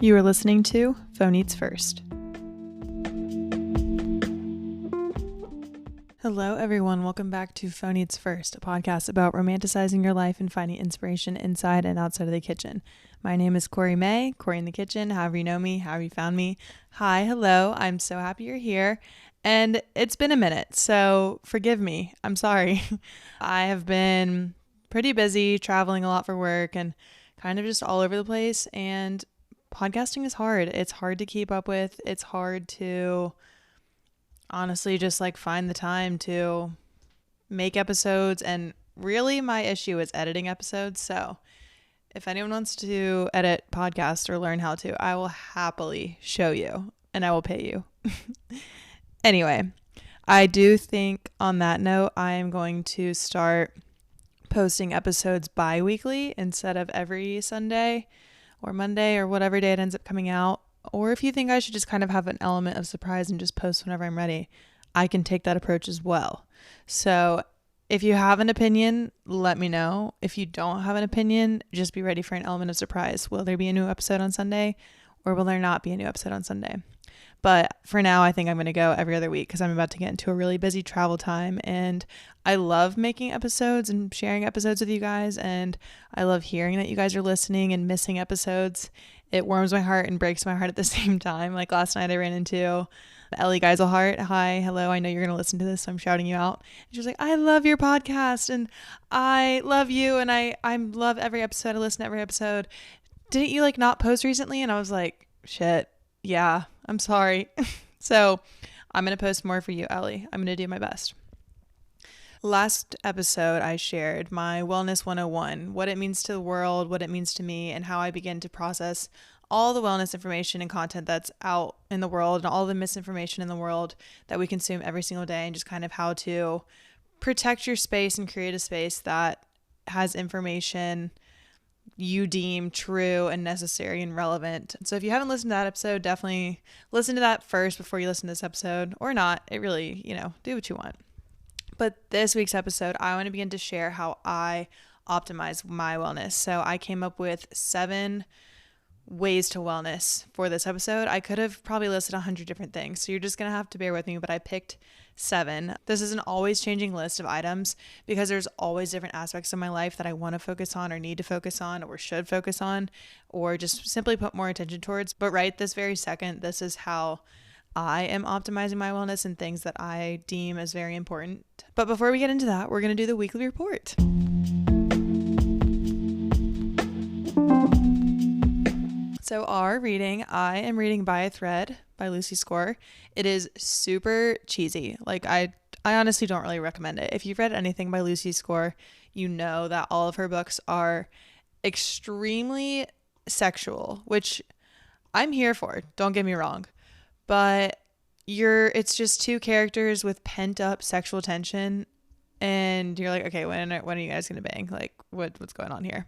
You are listening to Phone Eats First. Hello, everyone. Welcome back to Phone Eats First, a podcast about romanticizing your life and finding inspiration inside and outside of the kitchen. My name is Corey May, Corey in the Kitchen, however you know me, however you found me. Hi, hello. I'm so happy you're here. And it's been a minute, so forgive me. I'm sorry. I have been pretty busy, traveling a lot for work, and kind of just all over the place. And podcasting is hard. It's hard to keep up with. It's hard to honestly just find the time to make episodes. And really my issue is editing episodes. So if anyone wants to edit podcasts or learn how to, I will happily show you and I will pay you. Anyway, I do think on that note, I am going to start posting episodes bi-weekly instead of every Sunday or Monday or whatever day it ends up coming out. Or if you think I should just kind of have an element of surprise and just post whenever I'm ready, I can take that approach as well. So if you have an opinion, let me know. If you don't have an opinion, just be ready for an element of surprise. Will there be a new episode on Sunday or will there not be a new episode on Sunday? But for now, I think I'm going to go every other week because I'm about to get into a really busy travel time. And I love making episodes and sharing episodes with you guys. And I love hearing that you guys are listening and missing episodes. It warms my heart and breaks my heart at the same time. Like last night I ran into Ellie Geiselhart. Hi, hello. I know you're going to listen to this, so I'm shouting you out. And she was like, I love your podcast and I love you. And I love every episode. I listen to every episode. Didn't you not post recently? And I was like, shit. Yeah, I'm sorry. So I'm going to post more for you, Ellie. I'm going to do my best. Last episode, I shared my Wellness 101, what it means to the world, what it means to me, and how I begin to process all the wellness information and content that's out in the world and all the misinformation in the world that we consume every single day, and just kind of how to protect your space and create a space that has information you deem true and necessary and relevant. So if you haven't listened to that episode, definitely listen to that first before you listen to this episode, or not. It really, do what you want. But this week's episode, I want to begin to share how I optimize my wellness. So I came up with 7 ways to wellness for this episode. I could have probably listed 100 different things, so you're just going to have to bear with me, but I picked 7. This is an always changing list of items because there's always different aspects of my life that I want to focus on or need to focus on or should focus on or just simply put more attention towards. But right this very second, this is how I am optimizing my wellness and things that I deem as very important. But before we get into that, we're going to do the weekly report. So our reading, I am reading By a Thread by Lucy Score. It is super cheesy. I honestly don't really recommend it. If you've read anything by Lucy Score, you know that all of her books are extremely sexual, which I'm here for. Don't get me wrong. But it's just 2 characters with pent up sexual tension. And you're like, okay, when are you guys going to bang? What's going on here?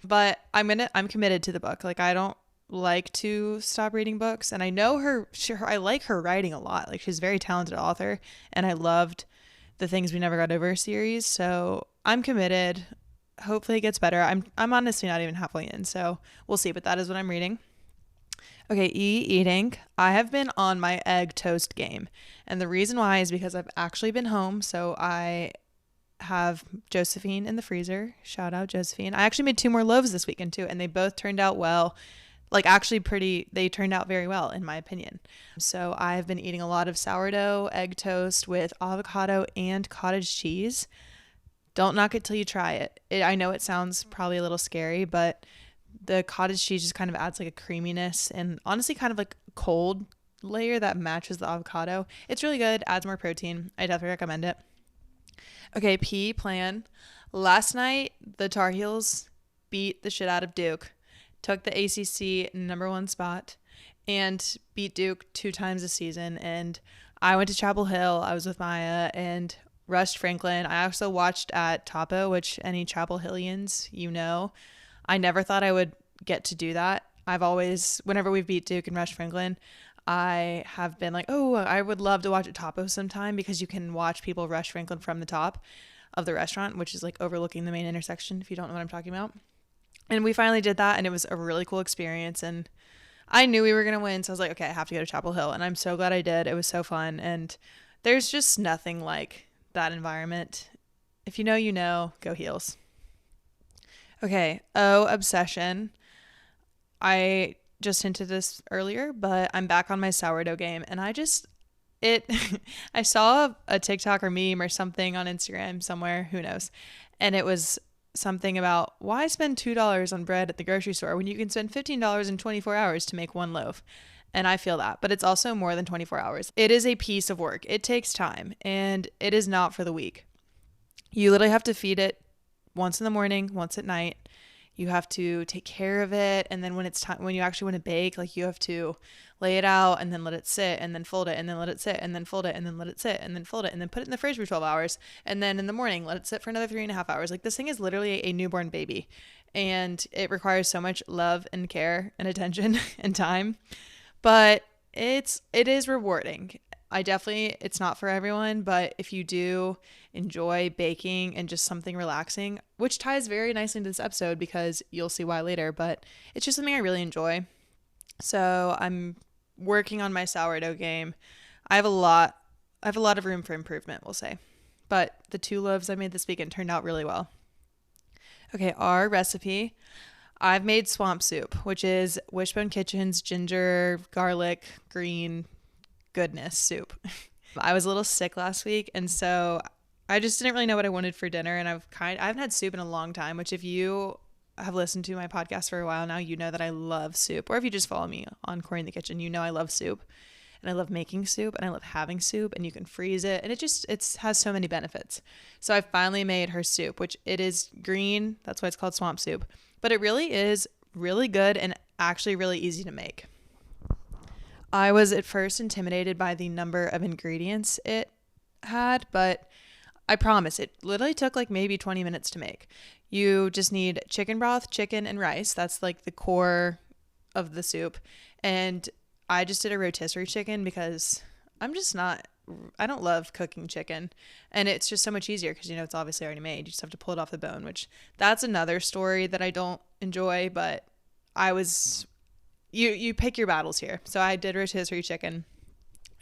But I'm committed to the book. I don't like to stop reading books, and I know I like her writing a lot. She's a very talented author, and I loved the Things We Never Got Over series, so I'm committed. Hopefully it gets better. I'm honestly not even halfway in, so we'll see, but that is what I'm reading. Okay, eating. I have been on my egg toast game, and the reason why is because I've actually been home, so I have Josephine in the freezer. Shout out Josephine. I actually made 2 more loaves this weekend too, and they both turned out well. They turned out very well in my opinion. So I've been eating a lot of sourdough egg toast with avocado and cottage cheese. Don't knock it till you try it. I know it sounds probably a little scary, but the cottage cheese just kind of adds a creaminess and honestly kind of a cold layer that matches the avocado. It's really good, adds more protein. I definitely recommend it. Okay, P plan. Last night, the Tar Heels beat the shit out of Duke, took the ACC #1 spot, and beat Duke 2 times this season. And I went to Chapel Hill. I was with Maya and rushed Franklin. I also watched at Topo, which any Chapel Hillians, I never thought I would get to do that. I've always, whenever we've beat Duke and rushed Franklin, I have been like, oh, I would love to watch at Topo sometime because you can watch people rush Franklin from the top of the restaurant, which is overlooking the main intersection, if you don't know what I'm talking about. And we finally did that, and it was a really cool experience. And I knew we were going to win. So I was like, okay, I have to go to Chapel Hill. And I'm so glad I did. It was so fun. And there's just nothing like that environment. If you know, you know, go Heels. Okay. Oh, obsession. I just hinted this earlier, but I'm back on my sourdough game. And I saw a TikTok or meme or something on Instagram somewhere, who knows. And it was something about why spend $2 on bread at the grocery store when you can spend $15 in 24 hours to make one loaf. And I feel that, but it's also more than 24 hours. It is a piece of work. It takes time, and it is not for the weak. You literally have to feed it once in the morning, once at night. You have to take care of it, and then when it's time, when you actually want to bake, like you have to lay it out and then let it sit and then fold it and then let it sit and then fold it and then let it sit and then fold it and then put it in the fridge for 12 hours, and then in the morning let it sit for another 3.5 hours. Like, this thing is literally a newborn baby, and it requires so much love and care and attention and time, but it is rewarding. It's not for everyone, but if you do enjoy baking and just something relaxing, which ties very nicely into this episode because you'll see why later, but it's just something I really enjoy. So I'm working on my sourdough game. I have a lot of room for improvement, we'll say. But the 2 loaves I made this weekend turned out really well. Okay, our recipe. I've made swamp soup, which is Wishbone Kitchen's ginger, garlic, green goodness soup. I was a little sick last week, and so I just didn't really know what I wanted for dinner, and I haven't had soup in a long time, which if you have listened to my podcast for a while now, you know that I love soup. Or if you just follow me on Corey in the Kitchen, you know I love soup, and I love making soup, and I love having soup, and you can freeze it, and it has so many benefits. So I finally made her soup, which it is green. That's why it's called swamp soup. But it really is really good and actually really easy to make. I was at first intimidated by the number of ingredients it had, but I promise it literally took like maybe 20 minutes to make. You just need chicken broth, chicken, and rice. That's like the core of the soup. And I just did a rotisserie chicken because I don't love cooking chicken, and it's just so much easier because, it's obviously already made. You just have to pull it off the bone, which that's another story that I don't enjoy, but you pick your battles here. So I did rotisserie chicken,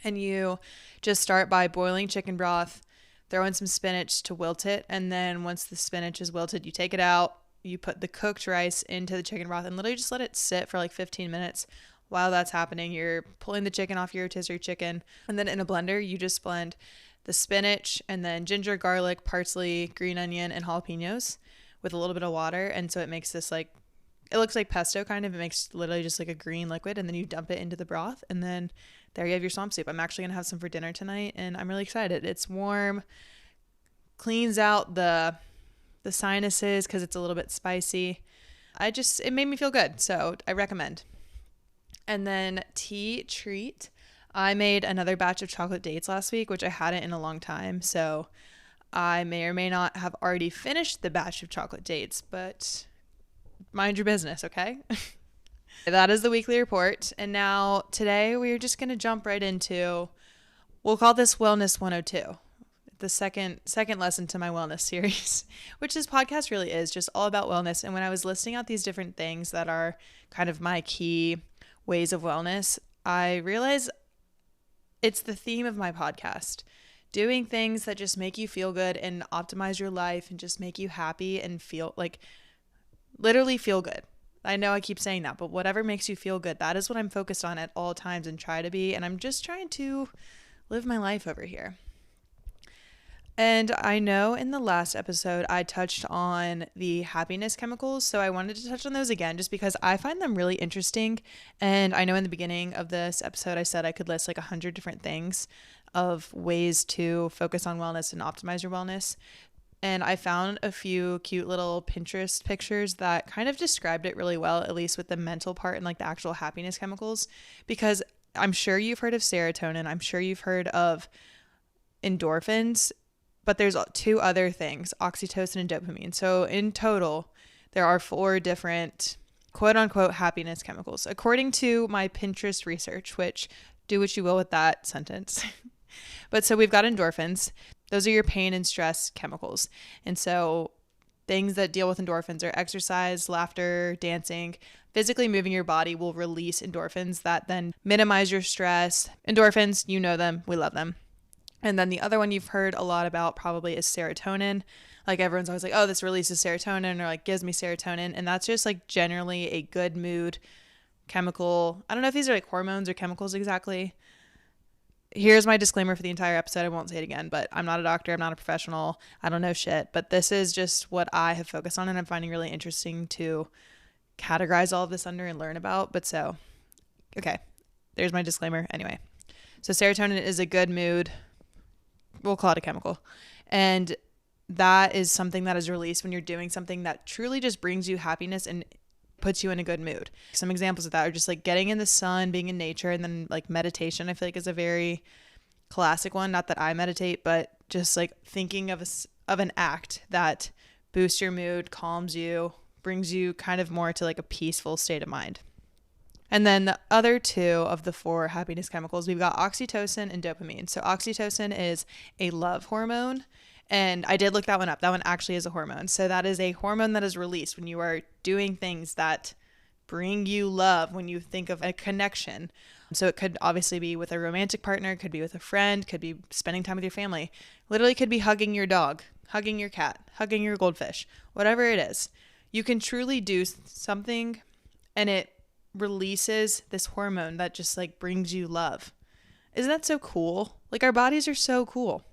and you just start by boiling chicken broth, throw in some spinach to wilt it, and then once the spinach is wilted, you take it out, you put the cooked rice into the chicken broth, and literally just let it sit for like 15 minutes. While that's happening, you're pulling the chicken off your rotisserie chicken, and then in a blender, you just blend the spinach and then ginger, garlic, parsley, green onion, and jalapenos with a little bit of water, and so it makes this like, it looks like pesto kind of. It makes literally just like a green liquid, and then you dump it into the broth, and then there you have your swamp soup. I'm actually going to have some for dinner tonight, and I'm really excited. It's warm, cleans out the sinuses because it's a little bit spicy. It made me feel good, so I recommend. And then tea treat. I made another batch of chocolate dates last week, which I hadn't in a long time. So I may or may not have already finished the batch of chocolate dates, but mind your business, okay? That is the weekly report. And now today we're just going to jump right into, we'll call this Wellness 102, the second lesson to my wellness series, which this podcast really is just all about wellness. And when I was listing out these different things that are kind of my key ways of wellness, I realize it's the theme of my podcast. Doing things that just make you feel good and optimize your life and just make you happy and feel like, literally feel good. I know I keep saying that, but whatever makes you feel good, that is what I'm focused on at all times and try to be. And I'm just trying to live my life over here. And I know in the last episode, I touched on the happiness chemicals. So I wanted to touch on those again, just because I find them really interesting. And I know in the beginning of this episode, I said I could list like 100 different things of ways to focus on wellness and optimize your wellness. And I found a few cute little Pinterest pictures that kind of described it really well, at least with the mental part and like the actual happiness chemicals, because I'm sure you've heard of serotonin. I'm sure you've heard of endorphins. But there's 2 other things, oxytocin and dopamine. So in total, there are 4 different quote unquote happiness chemicals, according to my Pinterest research, which do what you will with that sentence. But so we've got endorphins. Those are your pain and stress chemicals. And so things that deal with endorphins are exercise, laughter, dancing. Physically moving your body will release endorphins that then minimize your stress. Endorphins, you know them, we love them. And then the other one you've heard a lot about probably is serotonin. Like everyone's always like, oh, this releases serotonin or like gives me serotonin. And that's just like generally a good mood chemical. I don't know if these are like hormones or chemicals exactly. Here's my disclaimer for the entire episode. I won't say it again, but I'm not a doctor. I'm not a professional. I don't know shit. But this is just what I have focused on and I'm finding really interesting to categorize all of this under and learn about. But so, okay, there's my disclaimer. Anyway, so serotonin is a good mood. We'll call it a chemical. And that is something that is released when you're doing something that truly just brings you happiness and puts you in a good mood. Some examples of that are just like getting in the sun, being in nature, and then like meditation, I feel like is a very classic one. Not that I meditate, but just like thinking of an act that boosts your mood, calms you, brings you kind of more to like a peaceful state of mind. And then the other two of the 4 happiness chemicals, we've got oxytocin and dopamine. So oxytocin is a love hormone. And I did look that one up. That one actually is a hormone. So that is a hormone that is released when you are doing things that bring you love, when you think of a connection. So it could obviously be with a romantic partner, could be with a friend, could be spending time with your family. Literally could be hugging your dog, hugging your cat, hugging your goldfish, whatever it is. You can truly do something and it releases this hormone that just like brings you love. Isn't that so cool? Like our bodies are so cool.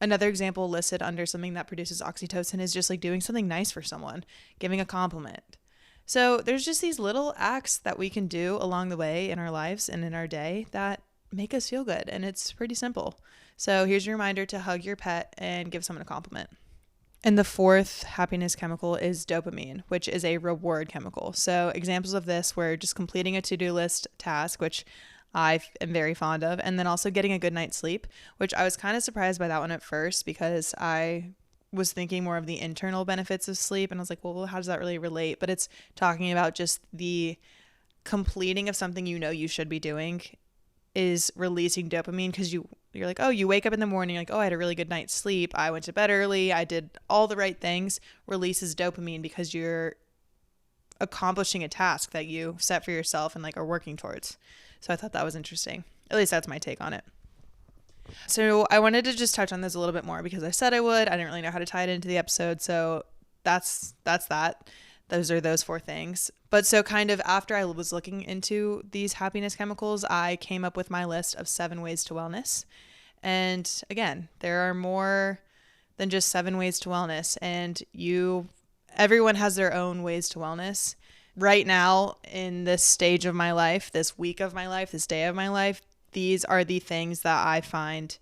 Another example listed under something that produces oxytocin is just like doing something nice for someone, giving a compliment. So there's just these little acts that we can do along the way in our lives and in our day that make us feel good. And it's pretty simple. So here's your reminder to hug your pet and give someone a compliment. And the 4th happiness chemical is dopamine, which is a reward chemical. So examples of this were just completing a to-do list task, which I am very fond of, and then also getting a good night's sleep, which I was kind of surprised by that one at first because I was thinking more of the internal benefits of sleep. And I was like, well, how does that really relate? But it's talking about just the completing of something you know you should be doing is releasing dopamine because you're like, oh, you wake up in the morning, you're like, oh, I had a really good night's sleep. I went to bed early. I did all the right things. Releases dopamine because you're accomplishing a task that you set for yourself and like are working towards. So I thought that was interesting. At least that's my take on it. So I wanted to just touch on this a little bit more because I said I would. I didn't really know how to tie it into the episode. So that's that. Those are those 4 things. But so kind of after I was looking into these happiness chemicals, I came up with my list of 7 ways to wellness. And again, there are more than just 7 ways to wellness. And everyone has their own ways to wellness. Right now, in this stage of my life, this week of my life, this day of my life, these are the things that I find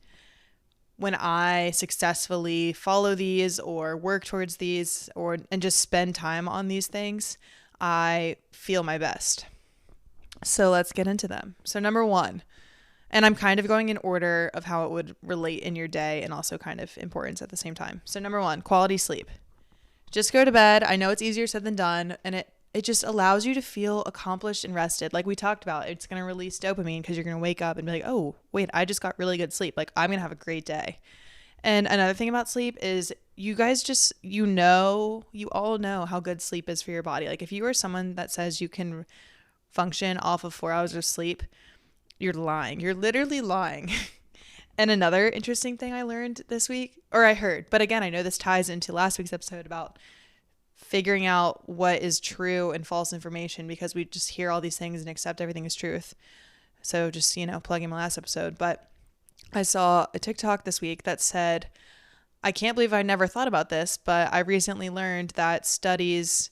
when I successfully follow these or work towards these and just spend time on these things, I feel my best. So let's get into them. So number 1, and I'm kind of going in order of how it would relate in your day and also kind of importance at the same time. So number 1, quality sleep. Just go to bed. I know it's easier said than done, and it just allows you to feel accomplished and rested. Like we talked about, it's going to release dopamine because you're going to wake up and be like, oh, wait, I just got really good sleep. Like I'm going to have a great day. And another thing about sleep is you guys just, you all know how good sleep is for your body. Like if you are someone that says you can function off of 4 hours of sleep, you're lying. You're literally lying. And another interesting thing I learned this week, or I heard, but again, I know this ties into last week's episode about figuring out what is true and false information because we just hear all these things and accept everything as truth. So just, plugging my last episode. But I saw a TikTok this week that said, I can't believe I never thought about this, but I recently learned that studies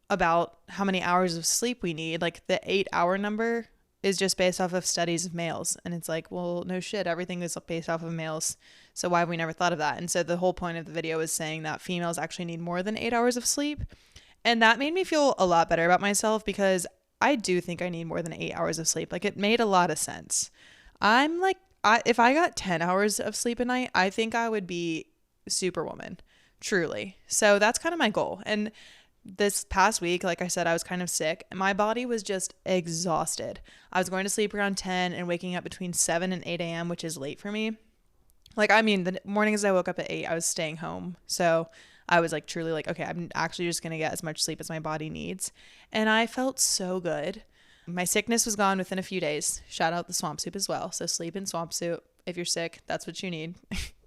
about how many hours of sleep we need, like the 8-hour number, is just based off of studies of males. And it's like, well, no shit, everything is based off of males. So why have we never thought of that? And so the whole point of the video is saying that females actually need more than 8 hours of sleep. And that made me feel a lot better about myself because I do think I need more than 8 hours of sleep. Like it made a lot of sense. I'm like, if I got 10 hours of sleep a night, I think I would be Superwoman, truly. So that's kind of my goal. And this past week, like I said, I was kind of sick. My body was just exhausted. I was going to sleep around 10 and waking up between 7 and 8 a.m., which is late for me. Like, I mean, the mornings I woke up at 8, I was staying home. So I was like truly like, okay, I'm actually just going to get as much sleep as my body needs. And I felt so good. My sickness was gone within a few days. Shout out the swamp soup as well. So sleep and swamp soup. If you're sick, that's what you need.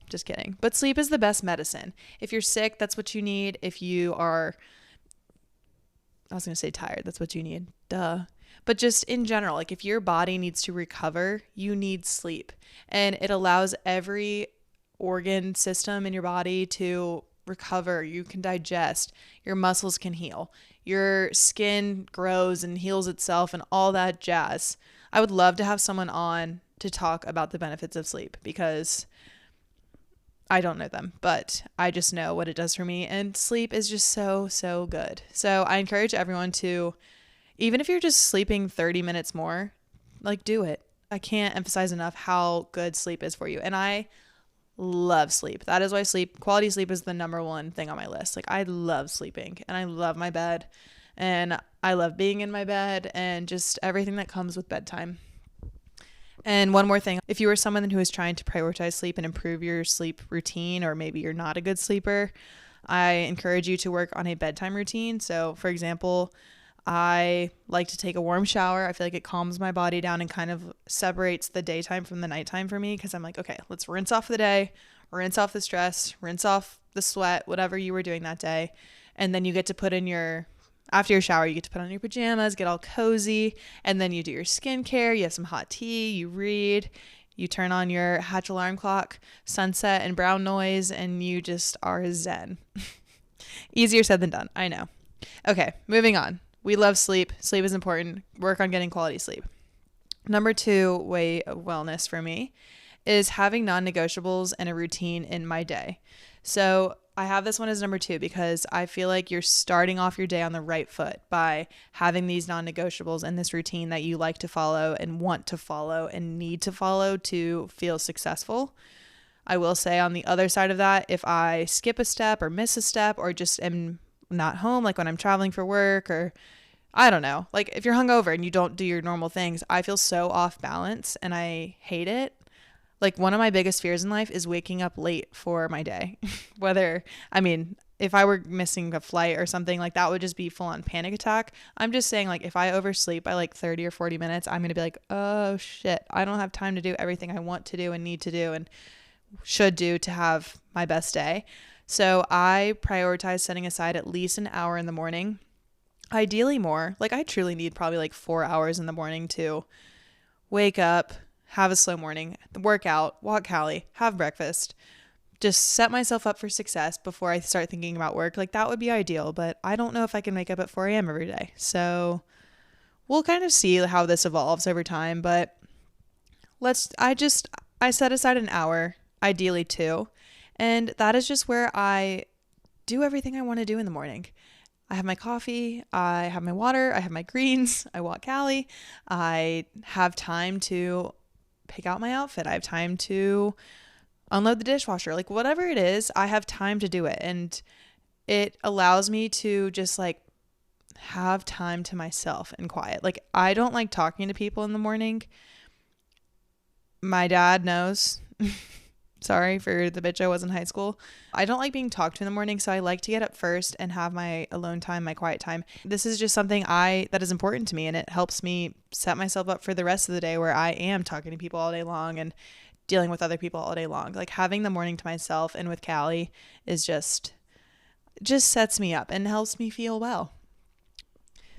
Just kidding. But sleep is the best medicine. If you're sick, that's what you need. If you are, I was going to say tired, that's what you need. Duh. But just in general, like if your body needs to recover, you need sleep. And it allows every organ system in your body to recover. You can digest. Your muscles can heal. Your skin grows and heals itself and all that jazz. I would love to have someone on to talk about the benefits of sleep because I don't know them, but I just know what it does for me. And sleep is just so, so good. So I encourage everyone to, even if you're just sleeping 30 minutes more, like do it. I can't emphasize enough how good sleep is for you. And I love sleep. That is why quality sleep is the number one thing on my list. Like I love sleeping and I love my bed and I love being in my bed and just everything that comes with bedtime. And one more thing, if you are someone who is trying to prioritize sleep and improve your sleep routine, or maybe you're not a good sleeper, I encourage you to work on a bedtime routine. So for example, I like to take a warm shower. I feel like it calms my body down and kind of separates the daytime from the nighttime for me because I'm like, okay, let's rinse off the day, rinse off the stress, rinse off the sweat, whatever you were doing that day. And then you get to put in after your shower, you get to put on your pajamas, get all cozy, and then you do your skincare, you have some hot tea, you read, you turn on your Hatch alarm clock, sunset and brown noise, and you just are zen. Easier said than done, I know. Okay, moving on. We love sleep. Sleep is important. Work on getting quality sleep. Number 2 way of wellness for me is having non-negotiables and a routine in my day. So I have this one as number 2 because I feel like you're starting off your day on the right foot by having these non-negotiables and this routine that you like to follow and want to follow and need to follow to feel successful. I will say on the other side of that, if I skip a step or miss a step or just am not home, like when I'm traveling for work or I don't know, like if you're hungover and you don't do your normal things, I feel so off balance and I hate it. Like one of my biggest fears in life is waking up late for my day. If I were missing a flight or something, like that would just be full on panic attack. I'm just saying, like if I oversleep by like 30 or 40 minutes, I'm going to be like, oh shit, I don't have time to do everything I want to do and need to do and should do to have my best day. So I prioritize setting aside at least an hour in the morning, ideally more. Like I truly need probably like 4 hours in the morning to wake up, have a slow morning, work out, walk Callie, have breakfast, just set myself up for success before I start thinking about work. Like that would be ideal, but I don't know if I can wake up at 4 a.m. every day. So we'll kind of see how this evolves over time, but I set aside an hour, ideally 2. And that is just where I do everything I want to do in the morning. I have my coffee, I have my water, I have my greens, I walk Callie, I have time to pick out my outfit, I have time to unload the dishwasher, like whatever it is, I have time to do it. And it allows me to just like have time to myself and quiet. Like I don't like talking to people in the morning. My dad knows. Sorry for the bitch I was in high school. I don't like being talked to in the morning, so I like to get up first and have my alone time, my quiet time. This is just something that is important to me, and it helps me set myself up for the rest of the day where I am talking to people all day long and dealing with other people all day long. Like having the morning to myself and with Callie is just sets me up and helps me feel well.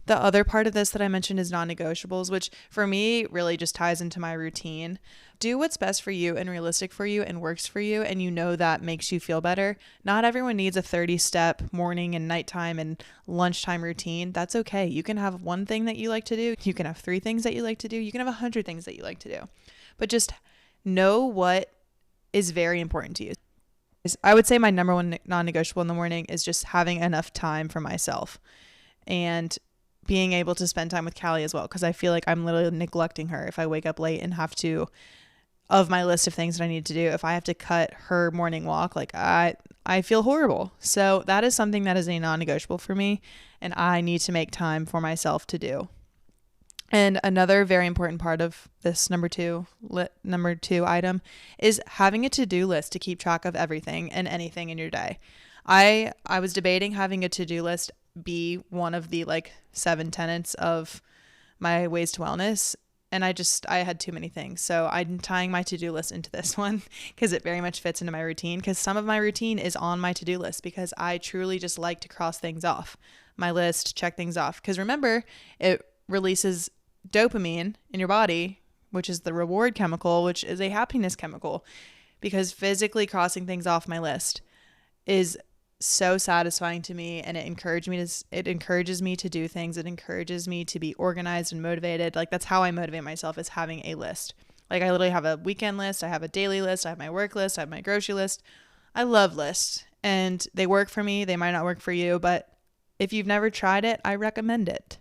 The other part of this that I mentioned is non-negotiables, which for me really just ties into my routine. Do what's best for you and realistic for you and works for you, and you know that makes you feel better. Not everyone needs a 30-step morning and nighttime and lunchtime routine. That's okay. You can have one thing that you like to do. You can have 3 things that you like to do. You can have 100 things that you like to do. But just know what is very important to you. I would say my number one non-negotiable in the morning is just having enough time for myself and being able to spend time with Callie as well, because I feel like I'm literally neglecting her if I wake up late and have to, of my list of things that I need to do, if I have to cut her morning walk, like I feel horrible. So that is something that is a non-negotiable for me, and I need to make time for myself to do. And another very important part of this number two item is having a to-do list to keep track of everything and anything in your day. I was debating having a to-do list be one of the like 7 tenets of my ways to wellness. And I had too many things. So I'm tying my to-do list into this one because it very much fits into my routine, because some of my routine is on my to-do list because I truly just like to cross things off my list, check things off. Because remember, it releases dopamine in your body, which is the reward chemical, which is a happiness chemical, because physically crossing things off my list is so satisfying to me, and it encourages me to do things. It encourages me to be organized and motivated. Like, that's how I motivate myself, is having a list. Like, I literally have a weekend list, I have a daily list, I have my work list, I have my grocery list. I love lists, and they work for me. They might not work for you, but if you've never tried it, I recommend it.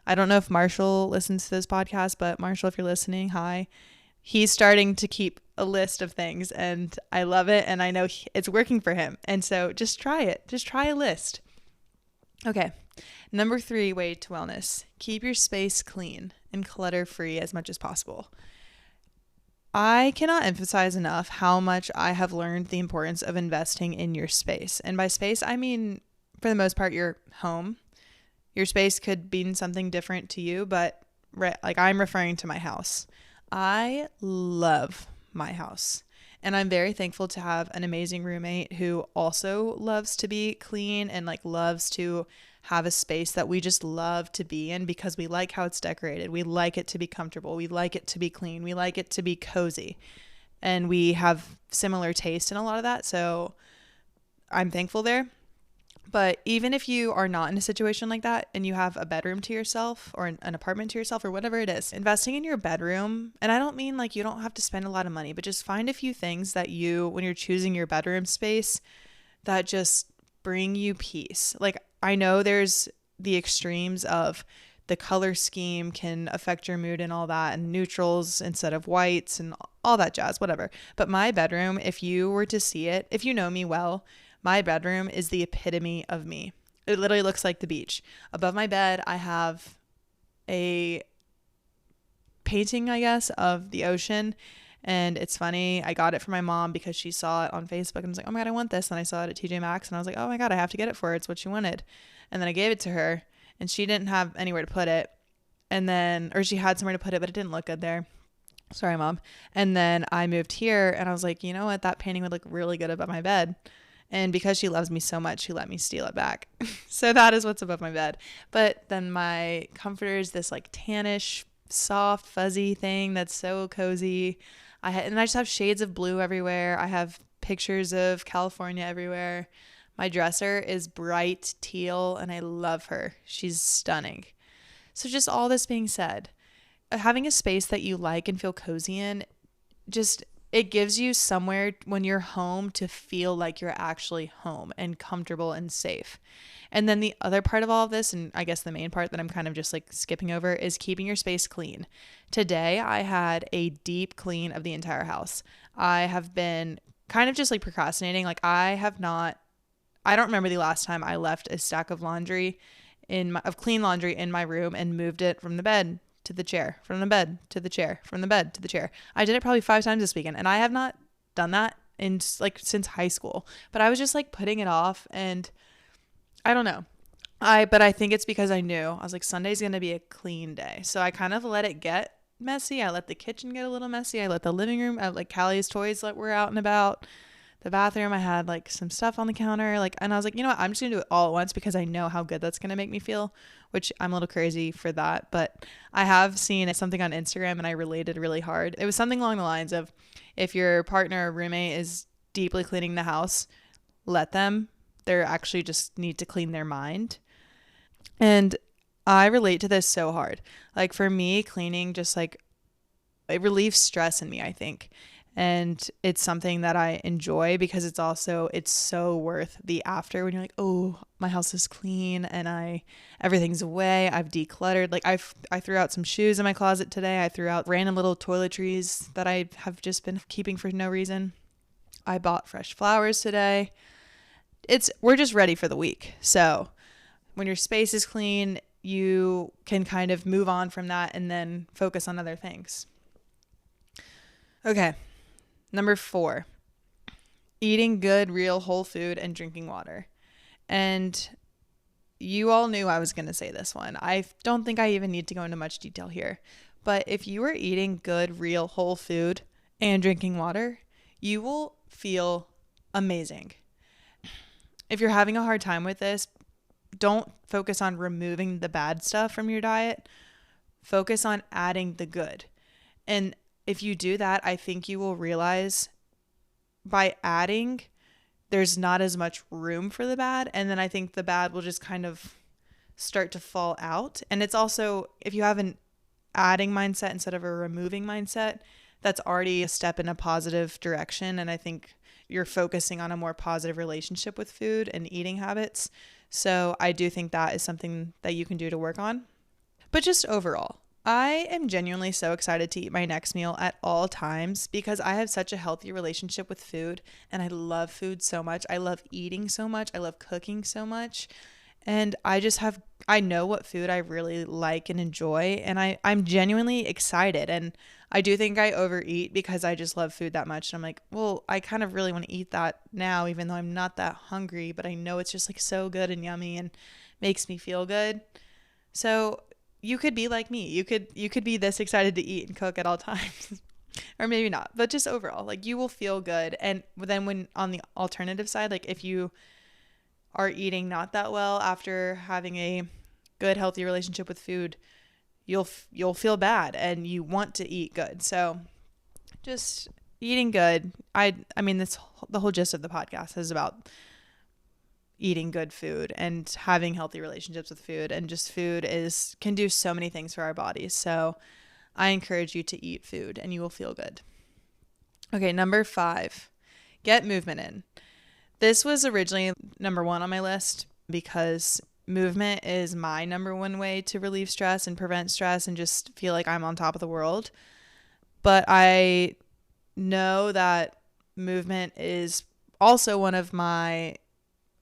I don't know if Marshall listens to this podcast, but Marshall, if you're listening, hi. He's starting to keep a list of things, and I love it, and I know it's working for him. And so just try it. Just try a list. Okay. Number 3 way to wellness: keep your space clean and clutter-free as much as possible. I cannot emphasize enough how much I have learned the importance of investing in your space. And by space, I mean, for the most part, your home. Your space could mean something different to you, but like, I'm referring to my house. I love my house, and I'm very thankful to have an amazing roommate who also loves to be clean and like loves to have a space that we just love to be in, because we like how it's decorated. We like it to be comfortable. We like it to be clean. We like it to be cozy, and we have similar taste in a lot of that. So I'm thankful there. But even if you are not in a situation like that and you have a bedroom to yourself, or an apartment to yourself, or whatever it is, investing in your bedroom, and I don't mean like you don't have to spend a lot of money, but just find a few things that when you're choosing your bedroom space, that just bring you peace. Like, I know there's the extremes of the color scheme can affect your mood and all that, and neutrals instead of whites and all that jazz, whatever. But my bedroom, if you were to see it, if you know me well, my bedroom is the epitome of me. It literally looks like the beach. Above my bed, I have a painting, I guess, of the ocean. And it's funny, I got it from my mom because she saw it on Facebook and was like, oh my God, I want this. And I saw it at TJ Maxx, and I was like, oh my God, I have to get it for her. It's what she wanted. And then I gave it to her, and she didn't have anywhere to put it. Or she had somewhere to put it, but it didn't look good there. Sorry, Mom. And then I moved here, and I was like, you know what? That painting would look really good above my bed. And because she loves me so much, she let me steal it back. So that is what's above my bed. But then my comforter is this like tannish, soft, fuzzy thing that's so cozy. And I just have shades of blue everywhere. I have pictures of California everywhere. My dresser is bright teal, and I love her. She's stunning. So just all this being said, having a space that you like and feel cozy in, it gives you somewhere when you're home to feel like you're actually home and comfortable and safe. And then the other part of all of this, and I guess the main part that I'm kind of just like skipping over, is keeping your space clean. Today, I had a deep clean of the entire house. I have been kind of just like procrastinating. Like, I don't remember the last time I left a stack of clean laundry in my room and moved it from the bed to the chair, from the bed to the chair, from the bed to the chair. I did it probably 5 times this weekend, and I have not done that since high school. But I was just like putting it off, and I don't know. But I think it's because I was like, Sunday's going to be a clean day. So I kind of let it get messy. I let the kitchen get a little messy. I let the living room, like Callie's toys that were out and about. The bathroom, I had like some stuff on the counter, and I was like, you know what, I'm just gonna do it all at once because I know how good that's gonna make me feel, which I'm a little crazy for that. But I have seen something on Instagram, and I related really hard. It was something along the lines of, if your partner or roommate is deeply cleaning the house, let them. They actually just need to clean their mind. And I relate to this so hard. Like, for me, cleaning just like, it relieves stress in me, I think. And it's something that I enjoy because it's so worth the after, when you're like, oh, my house is clean and everything's away. I've decluttered. Like, I threw out some shoes in my closet today. I threw out random little toiletries that I have just been keeping for no reason. I bought fresh flowers today. We're just ready for the week. So when your space is clean, you can kind of move on from that and then focus on other things. Okay. Number 4, eating good, real, whole food and drinking water. And you all knew I was going to say this one. I don't think I even need to go into much detail here. But if you are eating good, real, whole food and drinking water, you will feel amazing. If you're having a hard time with this, don't focus on removing the bad stuff from your diet. Focus on adding the good. And if you do that, I think you will realize by adding, there's not as much room for the bad. And then I think the bad will just kind of start to fall out. And it's also, if you have an adding mindset instead of a removing mindset, that's already a step in a positive direction. And I think you're focusing on a more positive relationship with food and eating habits. So I do think that is something that you can do to work on. But just overall, I am genuinely so excited to eat my next meal at all times because I have such a healthy relationship with food and I love food so much. I love eating so much. I love cooking so much. And I know what food I really like and enjoy. And I'm genuinely excited. And I do think I overeat because I just love food that much. And I'm like, well, I kind of really want to eat that now, even though I'm not that hungry, but I know it's just like so good and yummy and makes me feel good. So you could be like me. You could be this excited to eat and cook at all times. Or maybe not, but just overall, like you will feel good. And then when on the alternative side, like if you are eating not that well after having a good, healthy relationship with food, you'll feel bad and you want to eat good. So just eating good. I mean, the whole gist of the podcast is about eating good food and having healthy relationships with food, and just food can do so many things for our bodies. So I encourage you to eat food and you will feel good. Okay, number 5, get movement in. This was originally number 1 on my list because movement is my number 1 way to relieve stress and prevent stress and just feel like I'm on top of the world. But I know that movement is also one of my,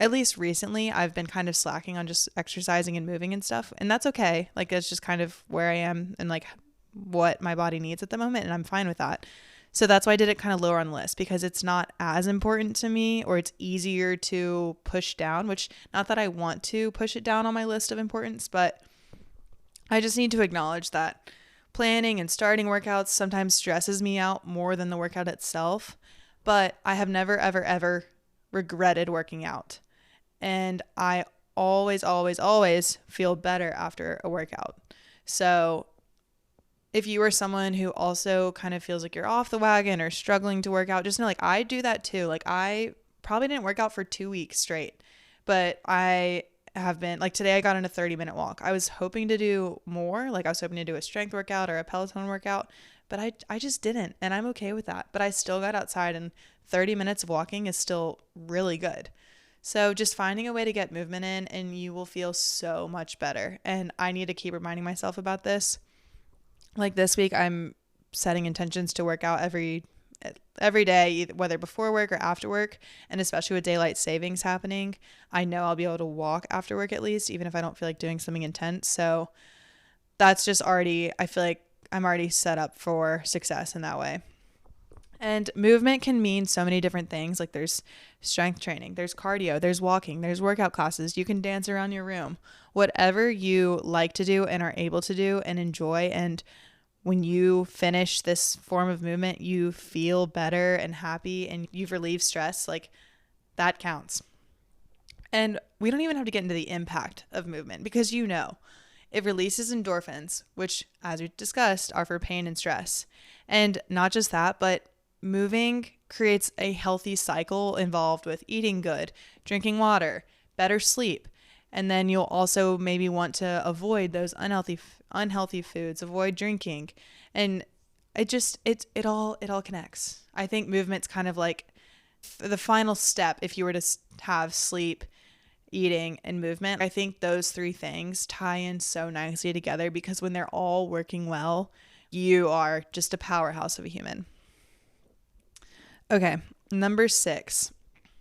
at least recently, I've been kind of slacking on just exercising and moving and stuff. And that's okay. Like, that's just kind of where I am and like what my body needs at the moment. And I'm fine with that. So that's why I did it kind of lower on the list, because it's not as important to me, or it's easier to push down, which not that I want to push it down on my list of importance, but I just need to acknowledge that planning and starting workouts sometimes stresses me out more than the workout itself. But I have never, ever, ever regretted working out. And I always, always, always feel better after a workout. So if you are someone who also kind of feels like you're off the wagon or struggling to work out, just know, like, I do that too. Like, I probably didn't work out for 2 weeks straight, but I have been, like, today I got on a 30-minute walk. I was hoping to do more. Like, I was hoping to do a strength workout or a Peloton workout, but I just didn't. And I'm okay with that. But I still got outside, and 30 minutes of walking is still really good. So just finding a way to get movement in, and you will feel so much better. And I need to keep reminding myself about this. Like this week, I'm setting intentions to work out every day, whether before work or after work. And especially with daylight savings happening, I know I'll be able to walk after work at least, even if I don't feel like doing something intense. So that's just already, I feel like I'm already set up for success in that way. And movement can mean so many different things. Like there's strength training, there's cardio, there's walking, there's workout classes. You can dance around your room. Whatever you like to do and are able to do and enjoy. And when you finish this form of movement, you feel better and happy and you've relieved stress. Like, that counts. And we don't even have to get into the impact of movement, because it releases endorphins, which, as we discussed, are for pain and stress. And not just that, but moving creates a healthy cycle involved with eating good, drinking water, better sleep. And then you'll also maybe want to avoid those unhealthy foods, avoid drinking. And it all connects. I think movement's kind of like the final step if you were to have sleep, eating, and movement. I think those 3 things tie in so nicely together, because when they're all working well, you are just a powerhouse of a human. Okay, number 6,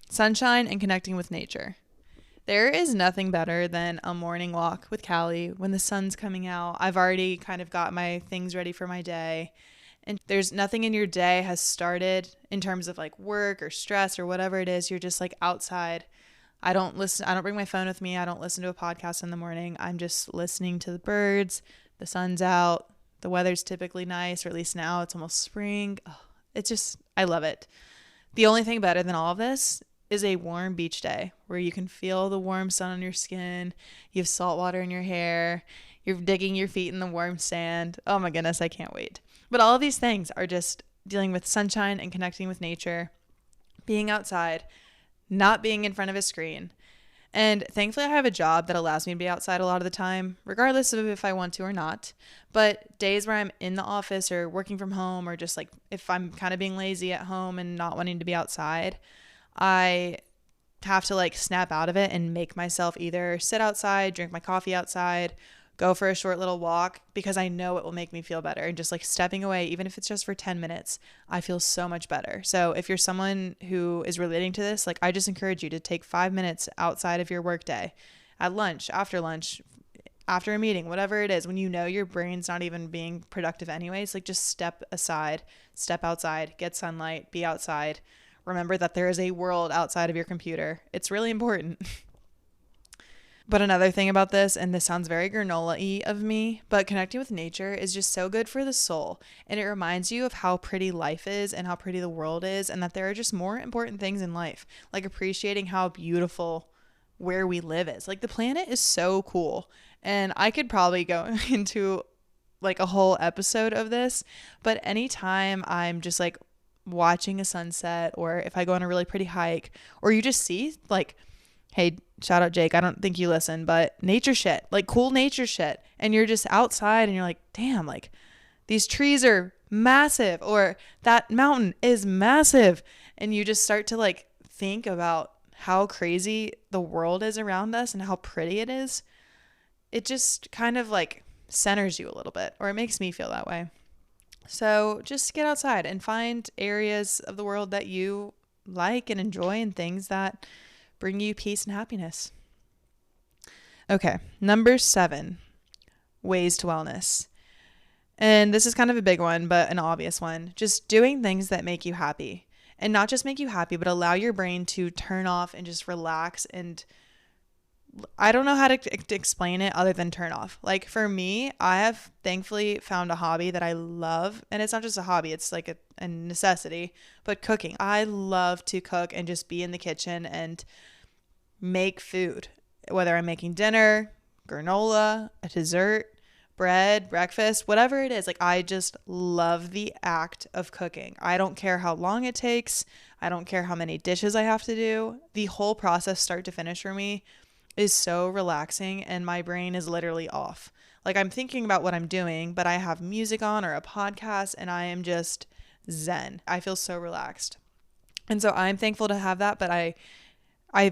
sunshine and connecting with nature. There is nothing better than a morning walk with Callie when the sun's coming out. I've already kind of got my things ready for my day, and there's nothing in your day has started in terms of like work or stress or whatever it is. You're just like outside. I don't bring my phone with me. I don't listen to a podcast in the morning. I'm just listening to the birds. The sun's out. The weather's typically nice, or at least now it's almost spring. Oh, I love it. The only thing better than all of this is a warm beach day where you can feel the warm sun on your skin. You have salt water in your hair. You're digging your feet in the warm sand. Oh my goodness, I can't wait. But all of these things are just dealing with sunshine and connecting with nature, being outside, not being in front of a screen. And thankfully I have a job that allows me to be outside a lot of the time, regardless of if I want to or not. But days where I'm in the office or working from home, or just like if I'm kind of being lazy at home and not wanting to be outside, I have to like snap out of it and make myself either sit outside, drink my coffee outside, go for a short little walk, because I know it will make me feel better. And just like stepping away, even if it's just for 10 minutes, I feel so much better. So if you're someone who is relating to this, like I just encourage you to take 5 minutes outside of your workday, at lunch, after a meeting, whatever it is, when you know your brain's not even being productive anyways, like just step outside, get sunlight, be outside. Remember that there is a world outside of your computer. It's really important. But another thing about this, and this sounds very granola-y of me, but connecting with nature is just so good for the soul. And it reminds you of how pretty life is and how pretty the world is, and that there are just more important things in life, like appreciating how beautiful where we live is. Like the planet is so cool. And I could probably go into like a whole episode of this, but anytime I'm just like watching a sunset, or if I go on a really pretty hike, or you just see like, hey, shout out Jake, I don't think you listen, but nature shit, like cool nature shit, and you're just outside and you're like, damn, like these trees are massive, or that mountain is massive, and you just start to like think about how crazy the world is around us and how pretty it is. It just kind of like centers you a little bit, or it makes me feel that way. So just get outside and find areas of the world that you like and enjoy, and things that bring you peace and happiness. Okay, number 7, ways to wellness. And this is kind of a big one, but an obvious one. Just doing things that make you happy. And not just make you happy, but allow your brain to turn off and just relax. And I don't know how to explain it other than turn off. Like for me, I have thankfully found a hobby that I love. And it's not just a hobby, it's like a necessity, but cooking. I love to cook and just be in the kitchen and make food, whether I'm making dinner, granola, a dessert, bread, breakfast, whatever it is. Like I just love the act of cooking. I don't care how long it takes. I don't care how many dishes I have to do. The whole process, start to finish, for me is so relaxing, and my brain is literally off. Like I'm thinking about what I'm doing, but I have music on or a podcast, and I am just zen. I feel so relaxed. And so I'm thankful to have that, but I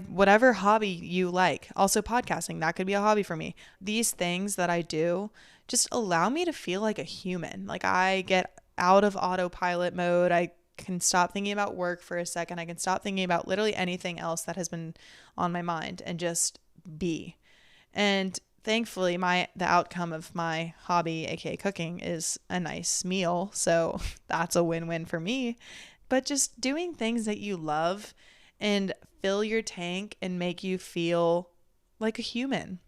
whatever hobby you like, also podcasting, that could be a hobby for me. These things that I do just allow me to feel like a human. Like I get out of autopilot mode. I can stop thinking about work for a second. I can stop thinking about literally anything else that has been on my mind and just be. And thankfully the outcome of my hobby, aka cooking, is a nice meal. So that's a win-win for me. But just doing things that you love and fill your tank and make you feel like a human.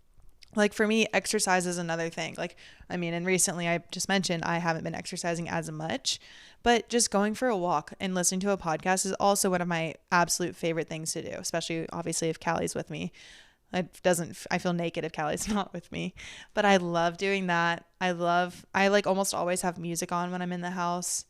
Like for me, exercise is another thing. Like, I mean, and recently I just mentioned I haven't been exercising as much, but just going for a walk and listening to a podcast is also one of my absolute favorite things to do, especially obviously if Callie's with me. I feel naked if Callie's not with me, but I love doing that. I like almost always have music on when I'm in the house,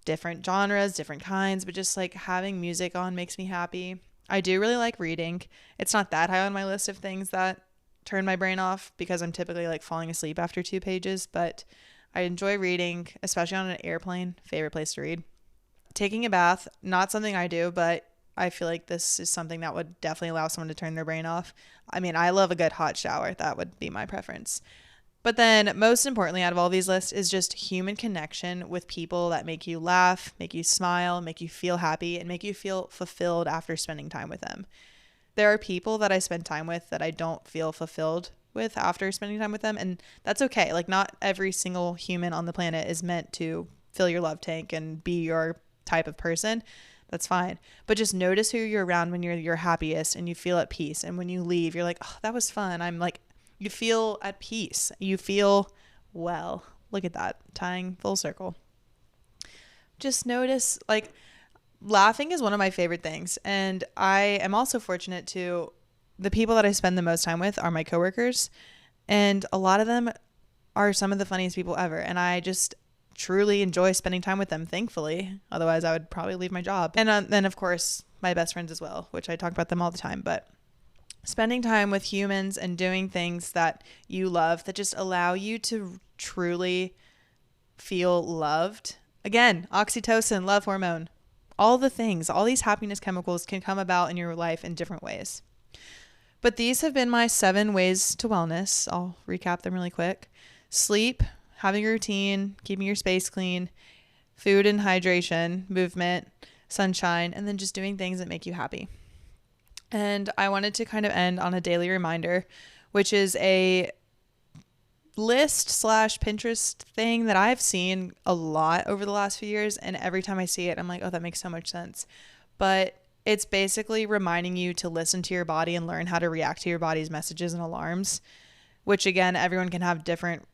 different genres, different kinds, but just like having music on makes me happy. I do really like reading. It's not that high on my list of things that turn my brain off, because I'm typically like falling asleep after 2 pages, but I enjoy reading, especially on an airplane. Favorite place to read. Taking a bath, not something I do, but I feel like this is something that would definitely allow someone to turn their brain off. I mean, I love a good hot shower. That would be my preference. But then most importantly out of all these lists is just human connection with people that make you laugh, make you smile, make you feel happy, and make you feel fulfilled after spending time with them. There are people that I spend time with that I don't feel fulfilled with after spending time with them, and that's okay. Like not every single human on the planet is meant to fill your love tank and be your type of person, that's fine. But just notice who you're around when you're your happiest and you feel at peace. And when you leave, you're like, oh, that was fun. I'm like, you feel at peace. You feel well. Look at that, tying full circle. Just notice, like, laughing is one of my favorite things. And I am also fortunate to, the people that I spend the most time with are my coworkers. And a lot of them are some of the funniest people ever. And I just truly enjoy spending time with them, thankfully. Otherwise, I would probably leave my job. And then, of course, my best friends as well, which I talk about them all the time. But spending time with humans and doing things that you love that just allow you to truly feel loved. Again, oxytocin, love hormone, all the things, all these happiness chemicals can come about in your life in different ways. But these have been my 7 ways to wellness. I'll recap them really quick. Sleep, having a routine, keeping your space clean, food and hydration, movement, sunshine, and then just doing things that make you happy. And I wanted to kind of end on a daily reminder, which is a list / Pinterest thing that I've seen a lot over the last few years. And every time I see it, I'm like, oh, that makes so much sense. But it's basically reminding you to listen to your body and learn how to react to your body's messages and alarms, which again, everyone can have different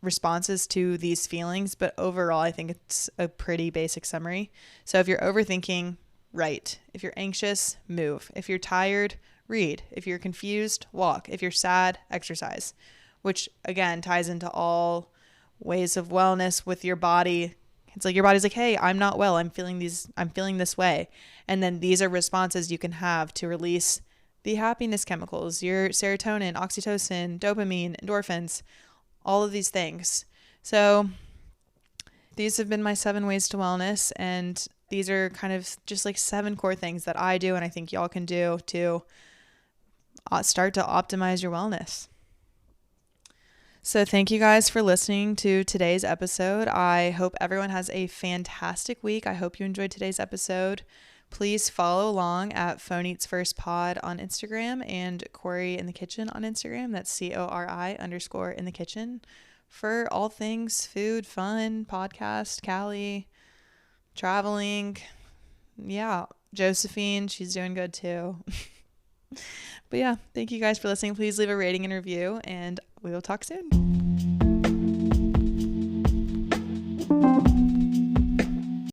responses to these feelings. But overall, I think it's a pretty basic summary. So if you're overthinking, write. If you're anxious, move. If you're tired, read. If you're confused, walk. If you're sad, exercise. Which again ties into all ways of wellness with your body. It's like your body's like, hey, I'm not well. I'm feeling this way. And then these are responses you can have to release the happiness chemicals, your serotonin, oxytocin, dopamine, endorphins, all of these things. So these have been my 7 ways to wellness. And these are kind of just like 7 core things that I do and I think y'all can do to start to optimize your wellness. So thank you guys for listening to today's episode. I hope everyone has a fantastic week. I hope you enjoyed today's episode. Please follow along at Phone Eats First Pod on Instagram and Corey in the Kitchen on Instagram. That's CORI_in the kitchen for all things food, fun, podcast, Callie, traveling. Yeah, Josephine, she's doing good too. But yeah, thank you guys for listening. Please leave a rating and review, and we will talk soon.